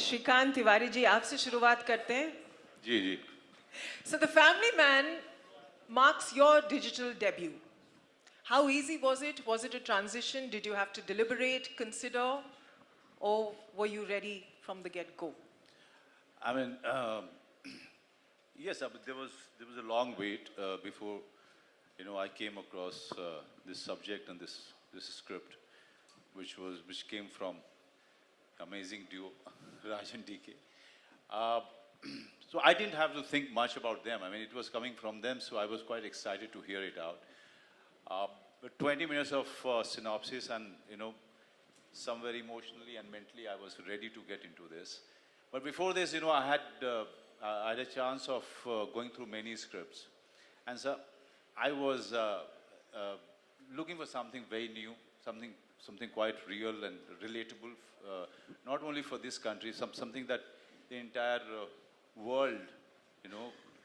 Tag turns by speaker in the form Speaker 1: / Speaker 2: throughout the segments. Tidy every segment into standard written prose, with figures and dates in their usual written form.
Speaker 1: श्रीकांत तिवारी जी, आपसे शुरुआत करते हैं.
Speaker 2: जी जी.
Speaker 1: So The Family Man marks your digital debut. How easy was it? Was it a transition? Did you have to deliberate, consider, or were you ready from the get-go?
Speaker 2: I mean, yes, but there was a long wait before, I came across this subject and this script, which came from amazing duo, Raj and DK. Uh, so I didn't have to think much about them. I mean, it was coming from them, so I was quite excited to hear it out. But 20 minutes of synopsis, and somewhere emotionally and mentally, I was ready to get into this. But before this, I had a chance of going through many scripts, and so I was uh, looking for something very new, something quite real and relatable, not only for this country, something that the entire world,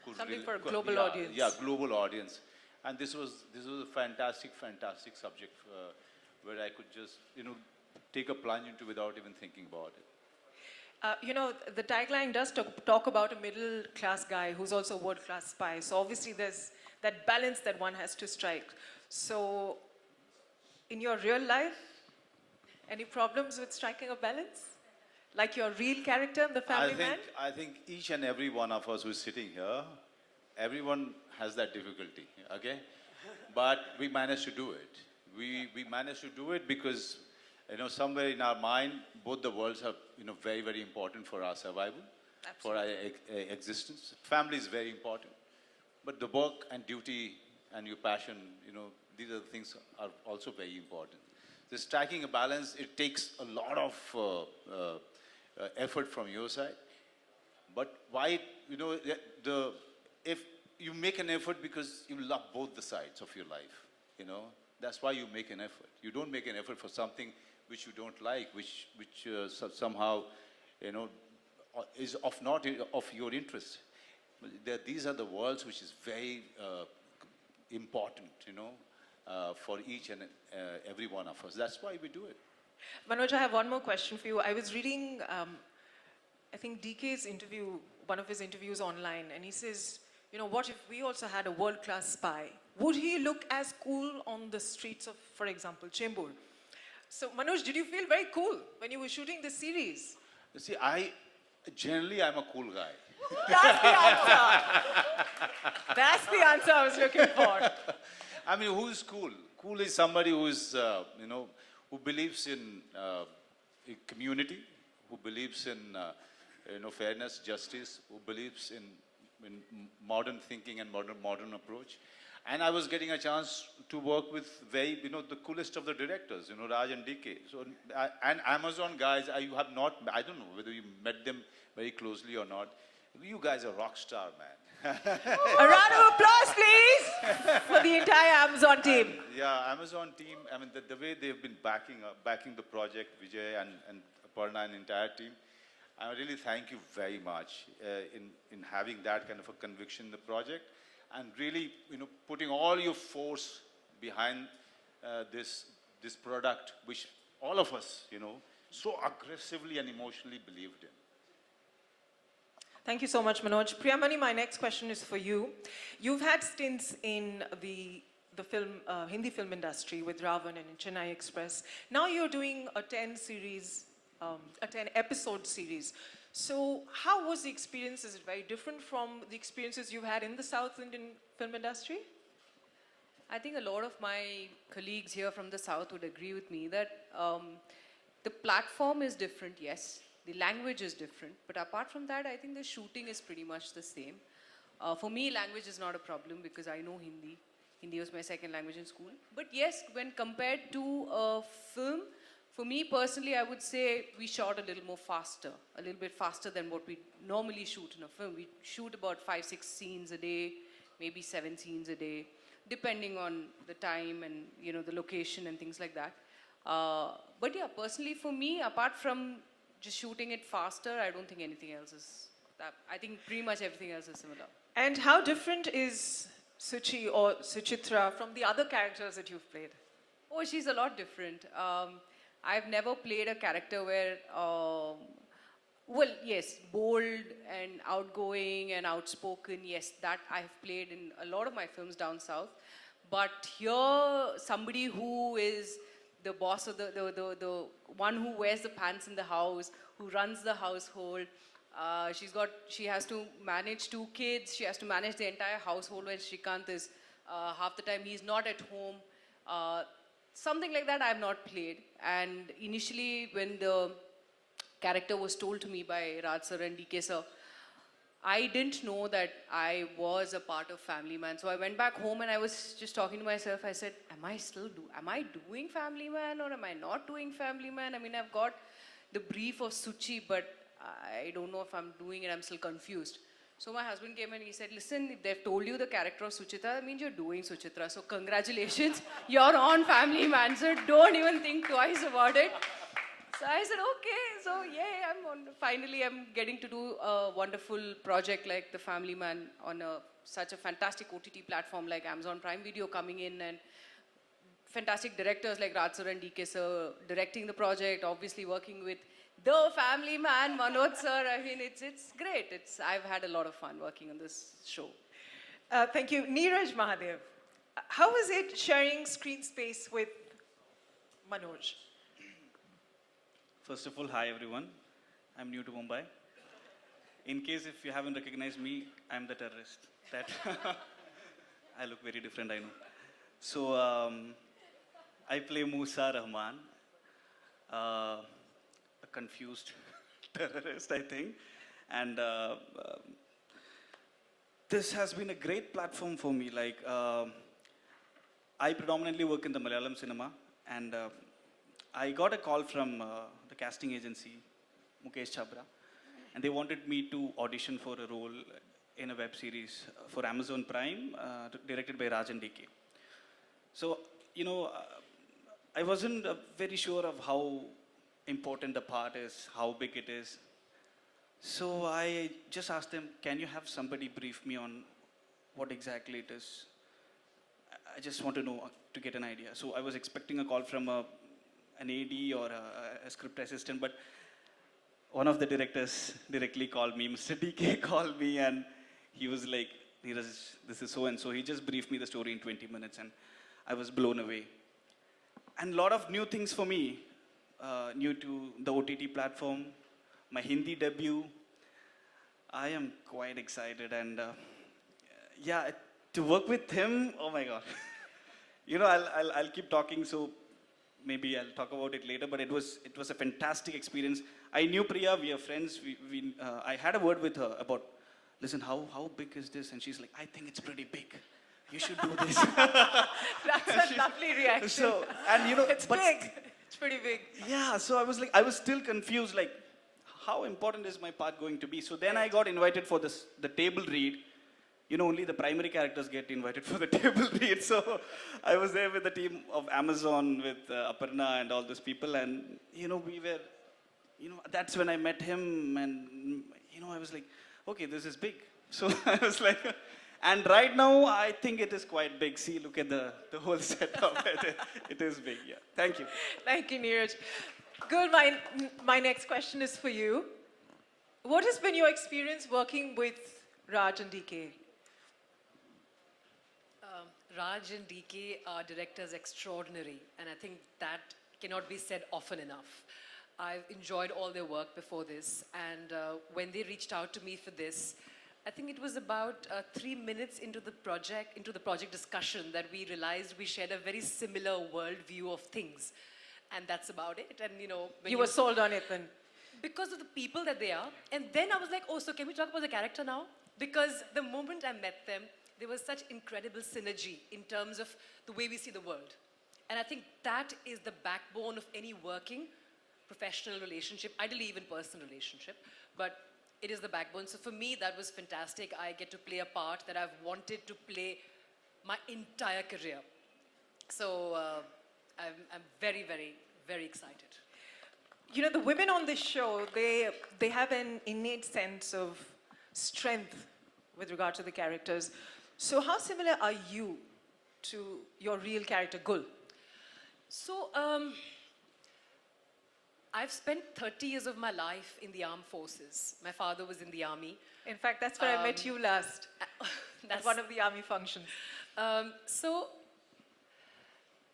Speaker 2: could
Speaker 1: Something for a global audience.
Speaker 2: Yeah, global audience. And this was a fantastic subject where I could just take a plunge into without even thinking about it.
Speaker 1: The tagline does talk about a middle-class guy who's also a world-class spy. So obviously there's that balance that one has to strike. So in your real life, any problems with striking a balance? Like your real character in The Family Man?
Speaker 2: I think each and every one of us who's sitting here, everyone has that difficulty, okay? But we managed to do it. We managed to do it because, somewhere in our mind, both the worlds are, very, very important for our survival, for our existence. Family is very important. But the work and duty and your passion, these are the things are also very important. So striking a balance, it takes a lot of effort from your side. But why, if you make an effort because you love both the sides of your life, that's why you make an effort. You don't make an effort for something which you don't like, which somehow, is not of your interest. These are the worlds which is very important, for each and every one of us. That's why we do it.
Speaker 1: Manoj, I have one more question for you. I was reading, I think DK's interview, one of his interviews online, and he says, what if we also had a world-class spy? Would he look as cool on the streets of, for example, Chembur? So, Manoj, did you feel very cool when you were shooting this series?
Speaker 2: You see, generally, I'm a cool guy.
Speaker 1: That's the answer. That's the answer I was looking for.
Speaker 2: I mean, who's cool? Cool is somebody who is, who believes in community, who believes in, fairness, justice, who believes in modern thinking and modern approach. And I was getting a chance to work with very, the coolest of the directors, Raj and DK. So, and Amazon guys, you have not, I don't know whether you met them very closely or not. You guys are rock star, man.
Speaker 1: A round of applause, please, for the entire Amazon team.
Speaker 2: Yeah, Amazon team, I mean, the way they've been backing the project, Vijay and Aparna and entire team, I really thank you very much in having that kind of a conviction in the project and really, putting all your force behind this product, which all of us, so aggressively and emotionally believed in.
Speaker 1: Thank you so much, Manoj. Priyamani, my next question is for you. You've had stints in the film, Hindi film industry with Ravan and Chennai Express. Now you're doing a 10 episode series. So how was the experience? Is it very different from the experiences you've had in the South Indian film industry?
Speaker 3: I think a lot of my colleagues here from the South would agree with me that the platform is different, yes. The language is different. But apart from that, I think the shooting is pretty much the same. For me, language is not a problem because I know Hindi. Hindi was my second language in school. But yes, when compared to a film, for me personally, I would say we shot a little bit faster than what we normally shoot in a film. We shoot about 5-6 scenes a day, maybe 7 scenes a day, depending on the time and the location and things like that. But yeah, personally for me, apart from just shooting it faster, I don't think anything else is that. I think pretty much everything else is similar.
Speaker 1: And how different is Suchi or Suchitra from the other characters that you've played?
Speaker 3: Oh, she's a lot different. I've never played a character where Well, yes, bold and outgoing and outspoken, yes, that I've played in a lot of my films down south. But here, somebody who is the boss of the one who wears the pants in the house, who runs the household. She has to manage 2 kids. She has to manage the entire household when Shrikant is half the time he's not at home. Something like that I've not played. And initially, when the character was told to me by Raj sir and DK sir, I didn't know that I was a part of Family Man. So I went back home and I was just talking to myself. I said, am I doing Family Man or am I not doing Family Man? I mean, I've got the brief of Suchi, but I don't know if I'm doing it. I'm still confused. So my husband came and he said, listen, if they've told you the character of Suchitra, that means you're doing Suchitra. So congratulations, you're on Family Man. So don't even think twice about it. So I said, okay. So yeah, finally I'm getting to do a wonderful project like The Family Man on such a fantastic OTT platform like Amazon Prime Video coming in, and fantastic directors like Raj sir and DK sir directing the project, obviously working with the Family Man, Manoj sir. I mean, it's great. I've had a lot of fun working on this show.
Speaker 1: Thank you. Neeraj Mahadev, how is it sharing screen space with Manoj?
Speaker 4: First of all, hi everyone. I'm new to Mumbai. In case if you haven't recognized me, I'm the terrorist. That I look very different, I know. So I play Musa Rahman, a confused terrorist, I think. And this has been a great platform for me. Like, I predominantly work in the Malayalam cinema, and I got a call from the casting agency, Mukesh Chabra, and they wanted me to audition for a role in a web series for Amazon Prime, directed by Raj and DK. So, I wasn't very sure of how important the part is, how big it is. So I just asked them, can you have somebody brief me on what exactly it is? I just want to know, to get an idea. So I was expecting a call from an AD or a script assistant, but one of the directors directly called me, Mr. DK called me, and he was like, Neeraj, this is so and so. He just briefed me the story in 20 minutes, and I was blown away. And a lot of new things for me, new to the OTT platform, my Hindi debut. I am quite excited, and yeah, to work with him, oh my God. I'll keep talking, so maybe I'll talk about it later, but it was a fantastic experience. I knew Priya, we are friends. I had a word with her about, listen, how big is this? And she's like, I think it's pretty big. You should do this.
Speaker 1: That's a lovely reaction.
Speaker 4: So, and
Speaker 1: it's big. It's pretty big.
Speaker 4: Yeah, so I was still confused, like, how important is my part going to be? So then I got invited for the table read. Only the primary characters get invited for the table read. So I was there with the team of Amazon, with Aparna and all those people. And, we were, that's when I met him. And, I was like, okay, this is big. So I was like, and right now, I think it is quite big. See, look at the whole setup. It is big, yeah. Thank you.
Speaker 1: Thank you, Neeraj. Good, my next question is for you. What has been your experience working with Raj and DK?
Speaker 5: Raj and DK are directors extraordinary, and I think that cannot be said often enough. I've enjoyed all their work before this, and when they reached out to me for this, I think it was about 3 minutes into the project discussion, that we realized we shared a very similar worldview of things, and that's about it. And when
Speaker 1: You were sold on it then?
Speaker 5: because of the people that they are. And then I was like, oh, so can we talk about the character now? Because the moment I met them, there was such incredible synergy in terms of the way we see the world. And I think that is the backbone of any working professional relationship, ideally even personal relationship, but it is the backbone. So for me, that was fantastic. I get to play a part that I've wanted to play my entire career. So I'm very, very, very excited.
Speaker 1: The women on this show, they have an innate sense of strength with regard to the characters. So how similar are you to your real character, Gul?
Speaker 5: So I've spent 30 years of my life in the armed forces. My father was in the army.
Speaker 1: In fact, that's where I met you last. At
Speaker 5: That's
Speaker 1: one of the army functions.
Speaker 5: So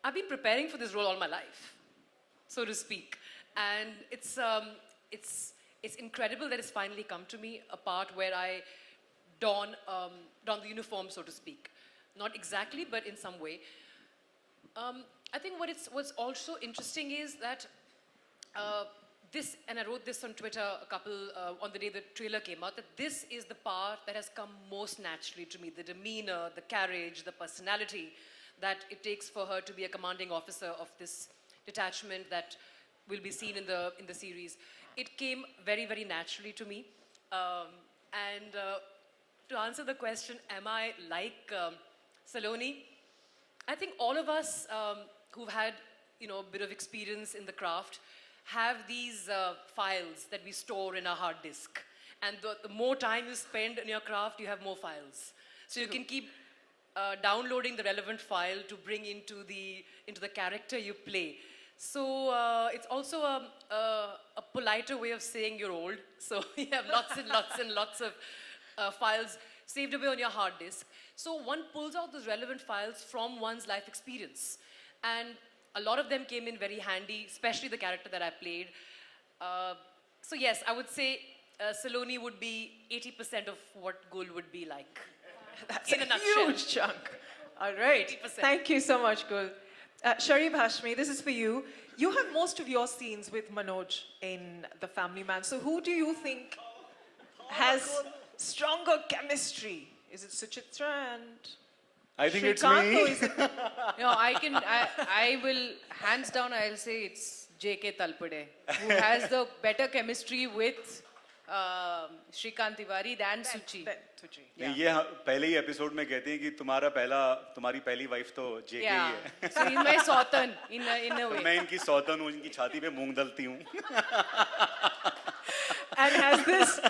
Speaker 5: I've been preparing for this role all my life, so to speak, and it's incredible that it's finally come to me, a part where I don the uniform, so to speak. Not exactly, but in some way. I think what's also interesting is that this, and I wrote this on Twitter on the day the trailer came out, that this is the part that has come most naturally to me. The demeanor, the carriage, the personality that it takes for her to be a commanding officer of this detachment that will be seen in the series. It came very, very naturally to me. To answer the question, am I like Saloni? I think all of us who've had, a bit of experience in the craft have these files that we store in our hard disk. And the more time you spend in your craft, you have more files. So you can keep downloading the relevant file to bring into the character you play. So it's also a politer way of saying you're old. So you have lots and lots and lots of files saved away on your hard disk. So one pulls out those relevant files from one's life experience. And a lot of them came in very handy, especially the character that I played. So yes, I would say Saloni would be 80% of what Gul would be like.
Speaker 1: That's
Speaker 5: in a nutshell.
Speaker 1: huge chunk. All right.
Speaker 5: 80%.
Speaker 1: Thank you so much, Gul. Sharib Hashmi, this is for you. You have most of your scenes with Manoj in The Family Man. So who do you think has stronger chemistry? Is it Suchitra and
Speaker 6: I think it's
Speaker 1: Shrikant, or
Speaker 6: me.
Speaker 1: is it
Speaker 3: No, I will, hands down, I'll say it's J.K. Talpade, who has the better chemistry with Shrikant Tiwari than Suchi.
Speaker 1: Suchi?
Speaker 6: नहीं, ये पहले ही episode में कहते हैं कि तुम्हारी पहली wife तो जेके ही
Speaker 3: Yeah.
Speaker 6: है.
Speaker 3: So in my Sautan, in a
Speaker 6: तो
Speaker 3: way.
Speaker 6: मैं इनकी सौतन हूँ, इनकी छाती पे मूंग दलती हूँ.
Speaker 1: And has this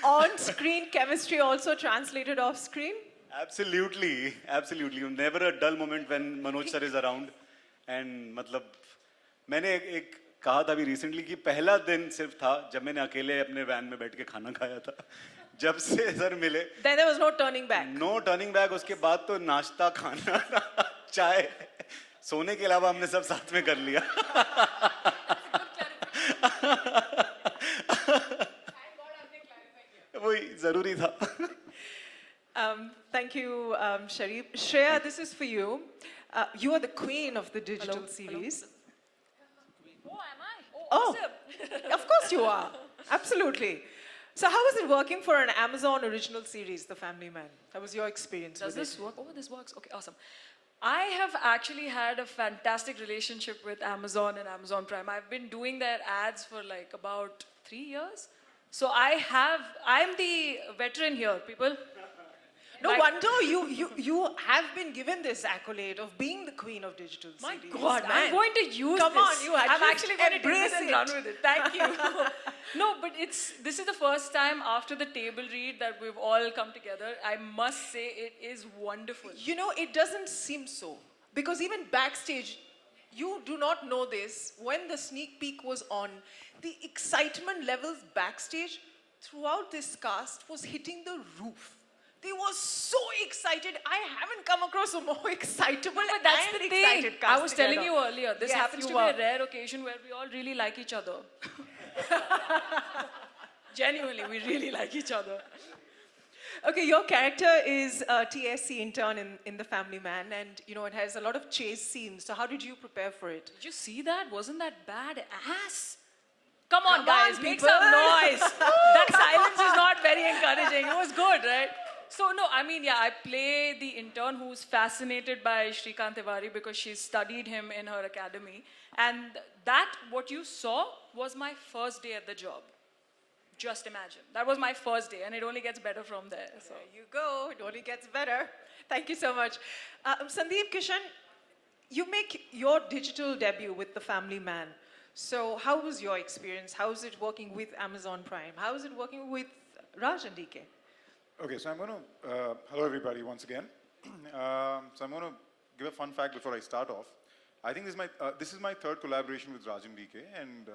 Speaker 1: on-screen chemistry also translated off-screen?
Speaker 6: Absolutely, absolutely. Never a dull moment when Manoj sir is around. And मतलब मैंने एक कहा था अभी recently कि पहला दिन सिर्फ था जब मैंने अकेले अपने वैन में बैठ के खाना खाया था. जब से सर मिले,
Speaker 1: Then there was no turning back.
Speaker 6: no turning back. उसके बाद तो नाश्ता, खाना, चाय, सोने के अलावा हमने सब साथ में कर लिया. वही जरूरी था.
Speaker 1: Thank you, Sharif. Shreya, this is for you. You are the queen of the digital series.
Speaker 5: Oh, am I?
Speaker 1: Oh, of course you are. Absolutely. So how is it working for an Amazon original series, The Family Man? How was your experience
Speaker 7: Does
Speaker 1: with
Speaker 7: this
Speaker 1: it?
Speaker 7: work? Oh, this works. Okay, awesome. I have actually had a fantastic relationship with Amazon and Amazon Prime. I've been doing their ads for like about 3 years. So I'm the veteran here, people.
Speaker 1: No
Speaker 7: Like-
Speaker 1: wonder you have been given this accolade of being the queen of digital
Speaker 7: My
Speaker 1: series.
Speaker 7: God,
Speaker 1: Man.
Speaker 7: I'm going to use
Speaker 1: Come
Speaker 7: this.
Speaker 1: on, you at
Speaker 7: I'm
Speaker 1: least
Speaker 7: actually going to take this
Speaker 1: embrace
Speaker 7: and
Speaker 1: it.
Speaker 7: run with it. Thank you. No, but this is the first time after the table read that we've all come together. I must say it is wonderful.
Speaker 1: You know, it doesn't seem so. Because even backstage, you do not know this. When the sneak peek was on, the excitement levels backstage throughout this cast was hitting the roof. They were so excited. I haven't come across a more excitable
Speaker 7: But that's
Speaker 1: and
Speaker 7: the
Speaker 1: excited
Speaker 7: thing.
Speaker 1: cast
Speaker 7: I was telling
Speaker 1: together.
Speaker 7: you earlier, this
Speaker 1: Yes,
Speaker 7: happens
Speaker 1: you
Speaker 7: to
Speaker 1: were.
Speaker 7: be a rare occasion where we all really like each other. Genuinely, we really like each other.
Speaker 1: Okay, your character is a TSC intern in The Family Man, and you know it has a lot of chase scenes. So how did you prepare for it?
Speaker 7: Did you see that? Wasn't that bad ass? Come on,
Speaker 1: Come
Speaker 7: guys,
Speaker 1: on,
Speaker 7: make
Speaker 1: people.
Speaker 7: some noise. That silence is not very encouraging. It was good, right? So, no, I mean, yeah, I play the intern who's fascinated by Shrikant Tiwari because she's studied him in her academy. And that, what you saw, was my first day at the job. Just imagine. That was my first day, and it only gets better from there. So.
Speaker 1: There you go. It only gets better. Thank you so much. Sandeep, Kishan, you make your digital debut with The Family Man. So how was your experience? How is it working with Amazon Prime? How is it working with Raj and DK?
Speaker 8: Okay, so I'm going to, hello everybody once again. So I'm going to give a fun fact before I start off. I think this is my third collaboration with Raj and DK, and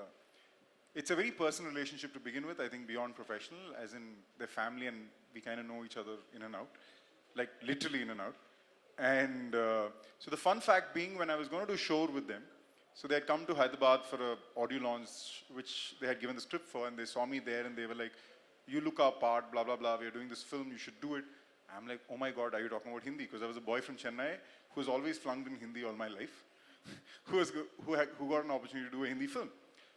Speaker 8: it's a very personal relationship to begin with, I think beyond professional, as in their family, and we kind of know each other in and out, like literally in and out. And so the fun fact being, when I was going to do a show with them, so they had come to Hyderabad for a audio launch, which they had given the script for, and they saw me there, and they were like, you look our part, blah, blah, blah, we're doing this film, you should do it. I'm like, oh my God, are you talking about Hindi? Because I was a boy from Chennai who was always flunked in Hindi all my life, who got an opportunity to do a Hindi film.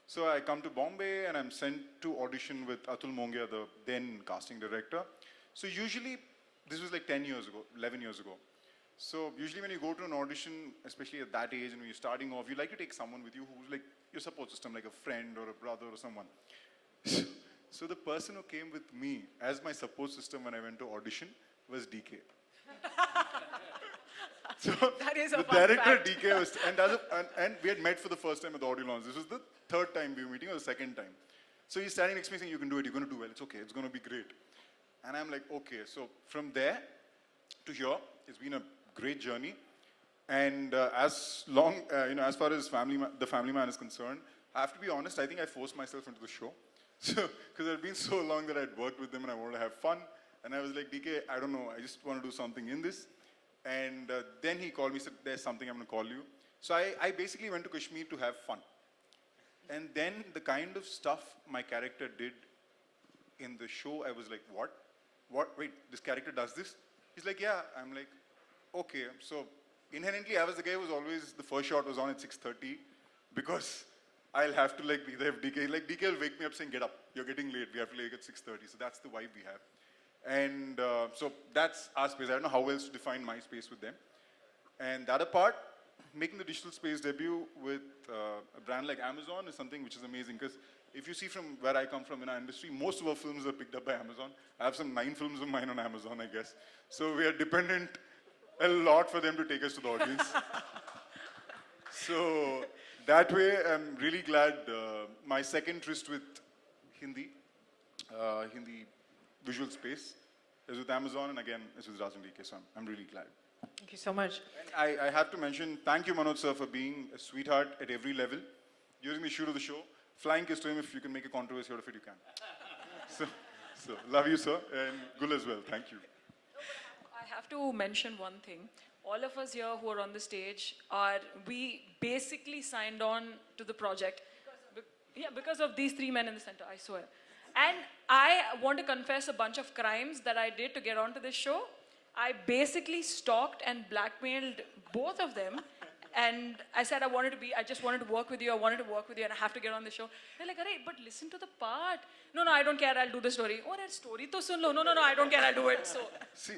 Speaker 8: So I come to Bombay and I'm sent to audition with Atul Mongia, the then casting director. So usually, this was like 10 years ago, 11 years ago. So usually when you go to an audition, especially at that age and when you're starting off, you like to take someone with you who's like your support system, like a friend or a brother or someone. So the person who came with me as my support system when I went to audition was DK. So
Speaker 1: That is a
Speaker 8: the
Speaker 1: fun
Speaker 8: director
Speaker 1: fact.
Speaker 8: DK was, and we had met for the first time at the audio launch. This was the third time we were meeting or the second time. So he's standing next to me saying, you can do it, you're going to do well, it's okay, it's going to be great. And I'm like, okay. So from there to here, it's been a great journey. And as far as the family man is concerned, I have to be honest, I think I forced myself into the show. So, because it had been so long that I'd worked with them and I wanted to have fun. And I was like, DK, I don't know, I just want to do something in this. And then he called me, said, there's something I'm going to call you. So I basically went to Kashmir to have fun. And then the kind of stuff my character did in the show, I was like, what? Wait, this character does this? He's like, yeah. I'm like, okay. So inherently, I was the guy who was always, the first shot was on at 6:30 because I'll have to like be there if DK. Like DK will wake me up saying, get up, you're getting late. We have to leave at 6:30. So that's the vibe we have. And so that's our space. I don't know how else to define my space with them. And the other part, making the digital space debut with a brand like Amazon is something which is amazing, because if you see from where I come from in our industry, most of our films are picked up by Amazon. I have some 9 films of mine on Amazon, I guess. So we are dependent a lot for them to take us to the audience. So that way, I'm really glad my second tryst with Hindi visual space is with Amazon, and again, it's with Rajan DK, so I'm really glad.
Speaker 1: Thank you so much.
Speaker 8: And I have to mention, thank you, Manoj sir, for being a sweetheart at every level. During the shoot of the show, flying kiss to him. If you can make a controversy out of it, you can. So love you, sir, and Gul as well. Thank you.
Speaker 7: I have to mention one thing. All of us here who are on the stage we basically signed on to the project. Because of these 3 men in the center, I swear. And I want to confess a bunch of crimes that I did to get onto this show. I basically stalked and blackmailed both of them. And I said I just wanted to work with you, and I have to get on the show. They're like, "Arey, but listen to the part." No, I don't care, I'll do the story. Oh, that story to sun lo. No, I don't care, I'll do it. So,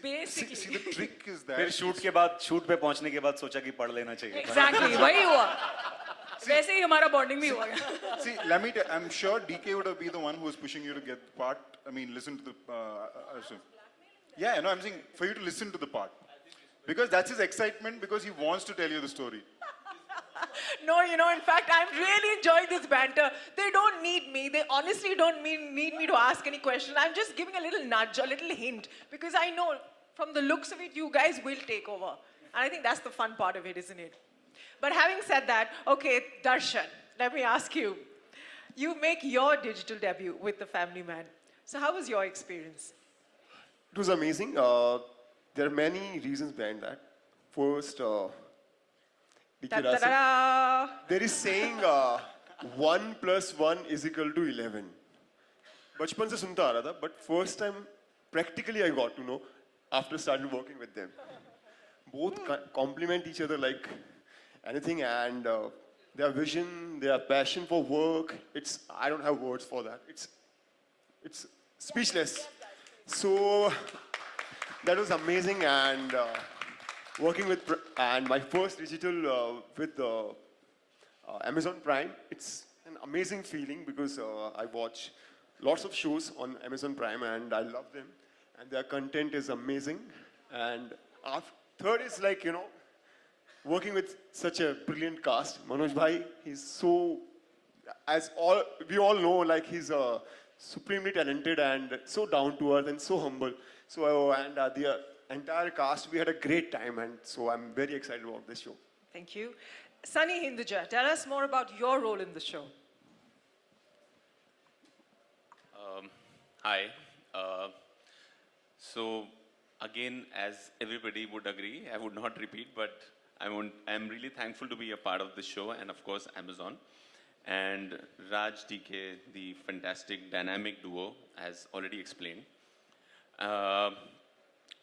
Speaker 7: basically.
Speaker 8: See, the trick is that...
Speaker 6: फिर shoot पे पहुंचने के बाद सोचा कि पढ़ लेना चाहिए.
Speaker 7: Exactly, वही हुआ. वैसे ही हमारा bonding भी हुआ.
Speaker 8: See, let me tell, I'm sure DK would have been the one who was pushing you to get the part. I mean, listen to the... yeah, no, I'm saying for you to listen to the part. Because that's his excitement, because he wants to tell you the story.
Speaker 1: No, in fact, I'm really enjoying this banter. They don't need me. They honestly don't need me to ask any question. I'm just giving a little nudge, a little hint, because I know from the looks of it, you guys will take over. And I think that's the fun part of it, isn't it? But having said that, okay, Darshan, let me ask you. You make your digital debut with The Family Man. So how was your experience?
Speaker 9: It was amazing. There are many reasons behind that. First,
Speaker 1: Da-da-da-da.
Speaker 9: there is saying 1 + 1 = 11. बचपन से सुनता आ रहा था, but first time practically I got to know after started working with them. Both complement each other like anything, and their vision, their passion for work, I don't have words for that. It's speechless. So that was amazing, and working with, and my first digital with Amazon Prime, it's an amazing feeling because I watch lots of shows on Amazon Prime and I love them, and their content is amazing. And third is like, working with such a brilliant cast. Manoj Bhai, he's so, we all know, like he's supremely talented and so down to earth and so humble. So, and the entire cast, we had a great time, and so I'm very excited about this show.
Speaker 1: Thank you. Sunny Hinduja, tell us more about your role in the show.
Speaker 10: Hi. Uh, so, again, as everybody would agree, I would not repeat, but I'm really thankful to be a part of this show and, of course, Amazon. And Raj DK, the fantastic dynamic duo, as already explained. Uh,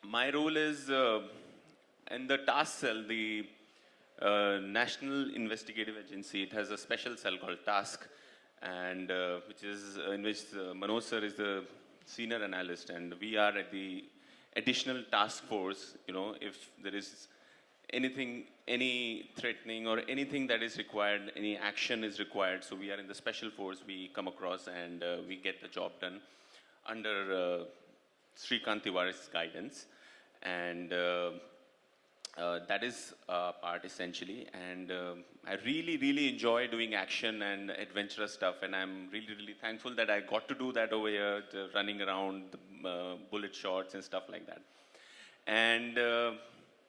Speaker 10: my role is in the task cell, the National Investigative Agency. It has a special cell called Task, and which is in which Manoj sir is the senior analyst, and we are at the additional task force. You know, if there is anything, any threatening or anything that is required, any action is required. So we are in the special force. We come across and we get the job done under Srikant Tiwari's guidance, and that is part essentially. And I really enjoy doing action and adventurous stuff, and I'm really thankful that I got to do that over here, running around, the, bullet shots and stuff like that. And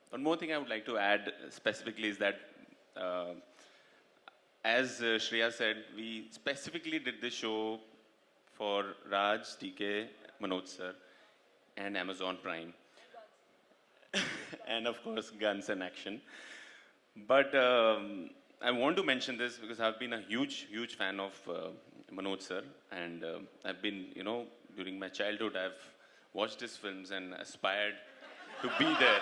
Speaker 10: one more thing I would like to add specifically is that, as Shreya said, we specifically did this show for Raj, DK, Manoj sir, and Amazon Prime. And of course, guns and action. But I want to mention this because I've been a huge fan of Manoj sir, and I've been, you know, during my childhood, I've watched his films and aspired to be there.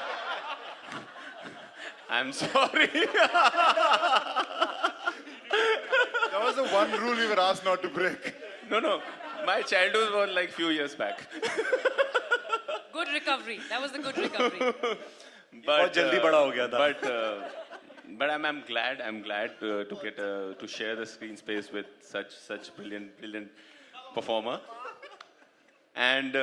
Speaker 10: I'm sorry.
Speaker 8: That was the one rule we were asked not to break.
Speaker 10: No, my childhood was like few years back.
Speaker 5: Good recovery. That was the good recovery.
Speaker 6: बहुत जल्दी बड़ा हो गया था.
Speaker 10: But I'm glad to get to share the screen space with such brilliant performer. And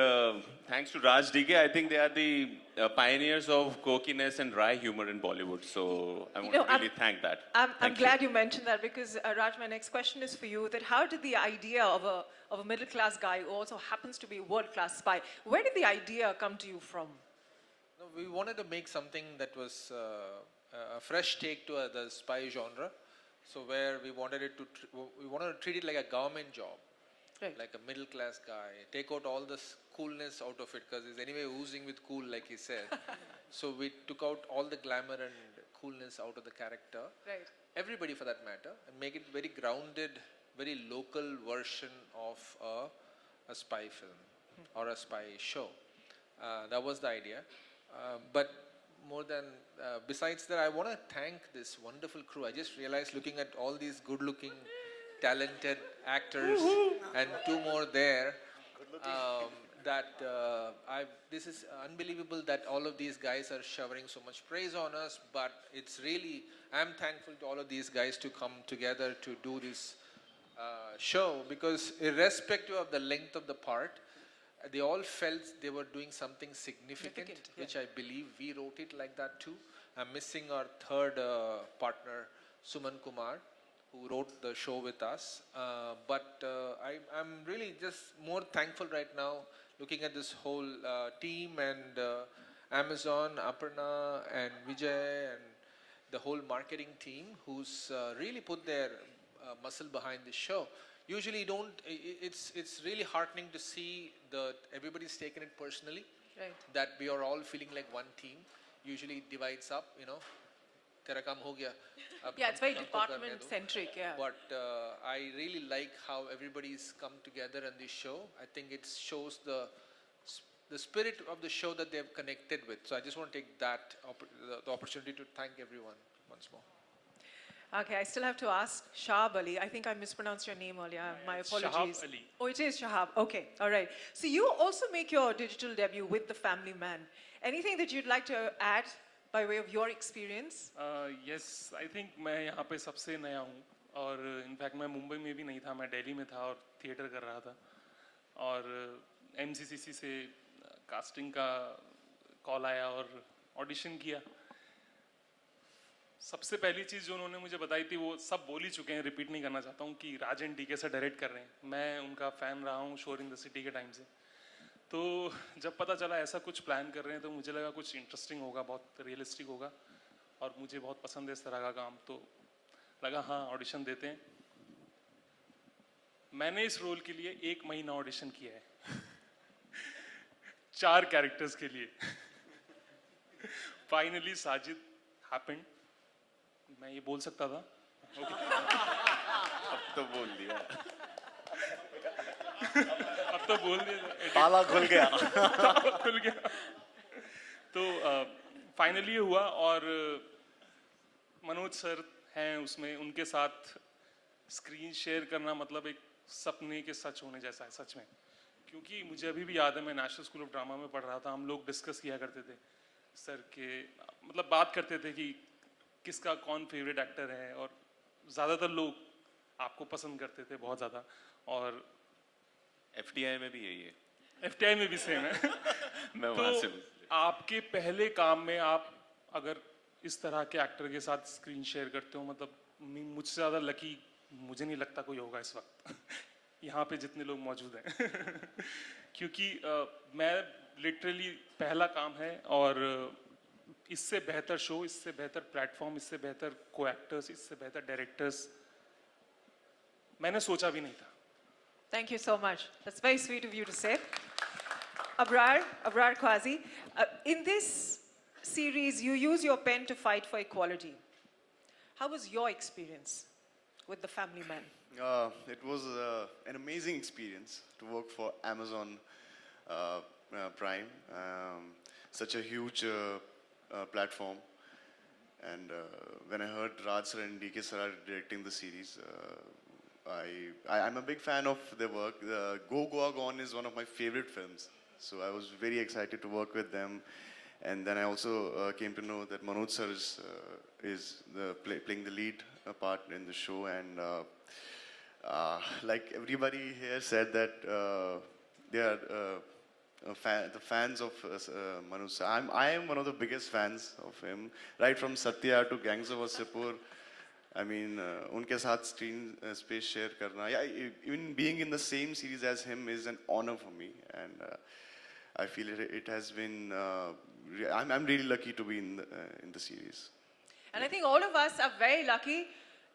Speaker 10: thanks to Raj DK, I think they are the pioneers of quirkiness and dry humor in Bollywood. So I want to really thank that.
Speaker 1: I'm glad you mentioned that because Raj, my next question is for you. That how did the idea of a middle class guy who also happens to be a world class spy, where did the idea come to you from?
Speaker 11: No, we wanted to make something that was a fresh take to the spy genre. So where we wanted to treat it like a government job.
Speaker 1: Right.
Speaker 11: Like a middle class guy, take out all this coolness out of it because he's anyway oozing with cool, like he said. So we took out all the glamour and coolness out of the character.
Speaker 1: Right.
Speaker 11: Everybody for that matter, and make it very grounded, very local version of a spy film or a spy show. That was the idea. But more than, besides that, I want to thank this wonderful crew. I just realized looking at all these good-looking, talented actors and two more there, this is unbelievable that all of these guys are showering so much praise on us, but it's really, I'm thankful to all of these guys to come together to do this show, because irrespective of the length of the part, they all felt they were doing something significant, which I believe we wrote it like that too. I'm missing our third partner, Suman Kumar, who wrote the show with us. But I'm really just more thankful right now looking at this whole team and Amazon, Aparna and Vijay and the whole marketing team who's really put their muscle behind this show. Usually it's really heartening to see that everybody's taken it personally,
Speaker 1: Right.
Speaker 11: that we are all feeling like one team. Usually it divides up, you know. Tera kam ho gaya.
Speaker 1: Yeah, it's very department centric. Yeah.
Speaker 11: But I really like how everybody's come together in this show. I think it shows the spirit of the show that they've connected with. So I just want to take that the opportunity to thank everyone once more.
Speaker 1: Okay, I still have to ask Shahab Ali. I think I mispronounced your name earlier. My apologies.
Speaker 12: Shahab Ali.
Speaker 1: Oh, it is Shahab. Okay, all right. So you also make your digital debut with The Family Man. Anything that you'd like to add by way of your experience?
Speaker 12: Yes, I think मैं यहाँ पे सबसे नया हूँ और in fact मैं मुंबई में भी नहीं था, मैं दिल्ली में था और थिएटर कर रहा था और MCCC से कास्टिंग का कॉल आया और ऑडिशन किया. सबसे पहली चीज़ जो उन्होंने मुझे बताई थी वो सब बोल ही चुके हैं, रिपीट नहीं करना चाहता हूँ कि राज एंड डीके से डायरेक्ट कर रहे हैं. मैं उनका फ़ैन रहा हूँ शोर इन द सिटी के टाइम से. तो जब पता चला ऐसा कुछ प्लान कर रहे हैं तो मुझे लगा कुछ इंटरेस्टिंग होगा, बहुत रियलिस्टिक होगा और मुझे बहुत पसंद है इस तरह का काम. तो लगा हाँ ऑडिशन देते हैं. मैंने इस रोल के लिए 1 महीना ऑडिशन किया है 4 कैरेक्टर्स के लिए. Finally, Sajid happened. मैं ये बोल सकता था.
Speaker 10: अब तो बोल दिया.
Speaker 12: अब तो बोल दिया.
Speaker 6: ताला खुल गया.
Speaker 12: ताला खुल गया. तो फाइनली ये हुआ और मनोज सर हैं उसमें, उनके साथ स्क्रीन शेयर करना मतलब एक सपने के सच होने जैसा है सच में. क्योंकि मुझे अभी भी याद है, मैं नेशनल स्कूल ऑफ ड्रामा में पढ़ रहा था, हम लोग डिस्कस किया करते थे सर के, मतलब बात करते थे कि किसका कौन फेवरेट एक्टर है, और ज़्यादातर लोग आपको पसंद करते थे बहुत ज़्यादा. और
Speaker 10: FTI में भी यही है.
Speaker 12: FTI में भी सेम है.
Speaker 10: मैं वहाँ से
Speaker 12: तो आपके पहले काम में आप अगर इस तरह के एक्टर के साथ स्क्रीन शेयर करते हो, मतलब मुझसे ज़्यादा लकी मुझे नहीं लगता कोई होगा इस वक्त यहाँ पे जितने लोग मौजूद हैं. क्योंकि मैं लिटरली पहला काम है, और इससे बेहतर शो, इससे बेहतर प्लेटफॉर्म, इससे बेहतर को एक्टर्स, इससे बेहतर डायरेक्टर्स मैंने सोचा भी नहीं था.
Speaker 1: Thank you so much. That's very sweet of you to say. Abrar Kwazi, in this series, you use your pen to fight for equality. How was your experience with The Family Man?
Speaker 13: It was an amazing experience to work for Amazon Prime, such a huge platform. And when I heard Raj sir and DK sir are directing the series, I'm a big fan of their work. Go Goa Gone is one of my favorite films, so I was very excited to work with them. And then I also came to know that Manoj sir is playing the lead part in the show, and like everybody here said that they are the fans of Manoj sir. I am one of the biggest fans of him, right from Satya to Gangs of Wasseypur. I mean, unke saath screen space share karna, yeah, even being in the same series as him is an honor for me, and I feel it has been. I'm really lucky to be in the series.
Speaker 1: And I think all of us are very lucky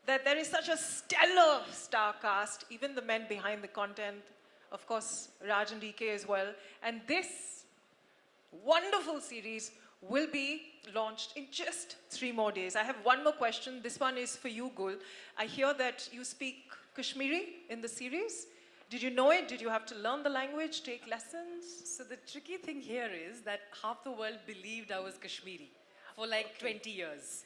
Speaker 1: that there is such a stellar star cast, even the men behind the content, of course, Raj and DK as well. And this wonderful series will be launched in just 3 more days. I have one more question. This one is for you, Gul. I hear that you speak Kashmiri in the series. Did you know it? Did you have to learn the language, take lessons?
Speaker 5: So the tricky thing here is that half the world believed I was Kashmiri for like 20 years.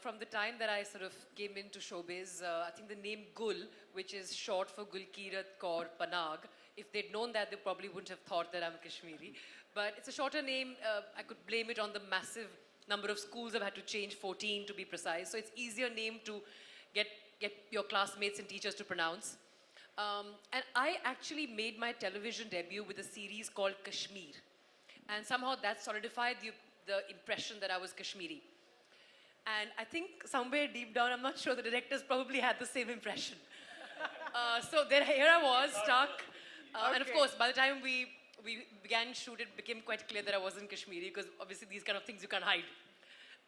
Speaker 5: From the time that I sort of came into showbiz, I think the name Gul, which is short for Gulkirat Kaur Panag, if they'd known that, they probably wouldn't have thought that I'm Kashmiri. But it's a shorter name. I could blame it on the massive number of schools I've had to change, 14 to be precise. So it's easier name to get your classmates and teachers to pronounce. And I actually made my television debut with a series called Kashmir. And somehow that solidified the impression that I was Kashmiri. And I think somewhere deep down, I'm not sure, the directors probably had the same impression. So then here I was, stuck. And of course, by the time we began shoot, it became quite clear that I wasn't Kashmiri, because obviously these kind of things you can't hide.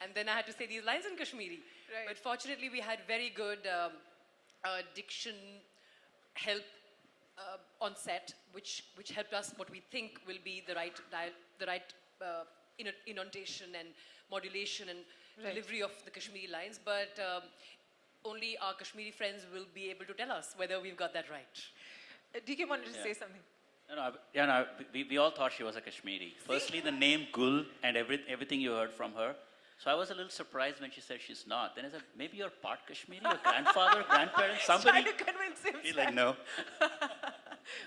Speaker 5: And then I had to say these lines in Kashmiri.
Speaker 1: Right.
Speaker 5: But fortunately, we had very good diction help on set, which helped us what we think will be the right intonation and modulation and delivery of the Kashmiri lines. But only our Kashmiri friends will be able to tell us whether we've got that right.
Speaker 1: DK wanted to say something.
Speaker 14: No, we all thought she was a Kashmiri. Firstly, the name Gul and everything you heard from her. So I was a little surprised when she said she's not. Then I said, maybe you're part Kashmiri, your grandfather, grandparents, somebody.
Speaker 1: Trying to convince him.
Speaker 14: He's like, no.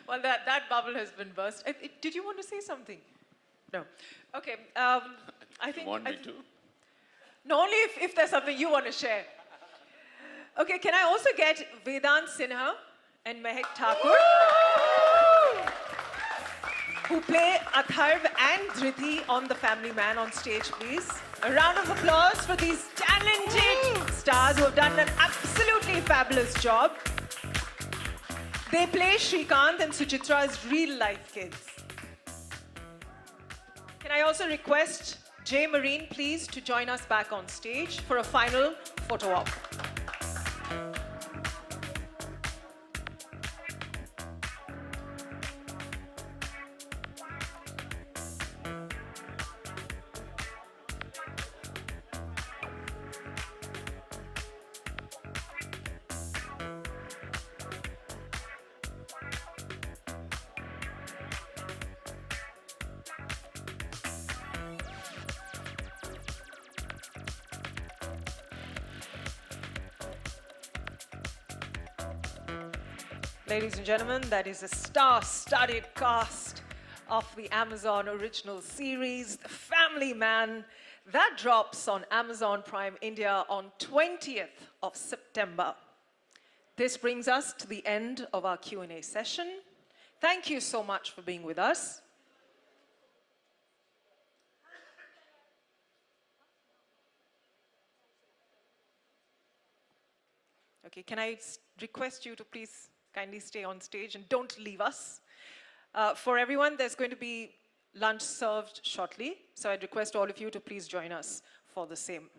Speaker 1: Well, that bubble has been burst. Did you want to say something? No. Okay. I think.
Speaker 10: You want me to?
Speaker 1: No, only if there's something you want to share. Okay, can I also get Vedant Sinha and Mehak Thakur, who play Atharv and Dhriti on The Family Man on stage, please? A round of applause for these talented stars who have done an absolutely fabulous job. They play Shrikant and Suchitra's real-life kids. Can I also request Jay Marine, please, to join us back on stage for a final photo op. Ladies and gentlemen, that is a star-studded cast of the Amazon original series, The Family Man. That drops on Amazon Prime India on 20th of September. This brings us to the end of our Q&A session. Thank you so much for being with us. Okay, can I request you to please kindly stay on stage and don't leave us? For everyone, there's going to be lunch served shortly, so I'd request all of you to please join us for the same.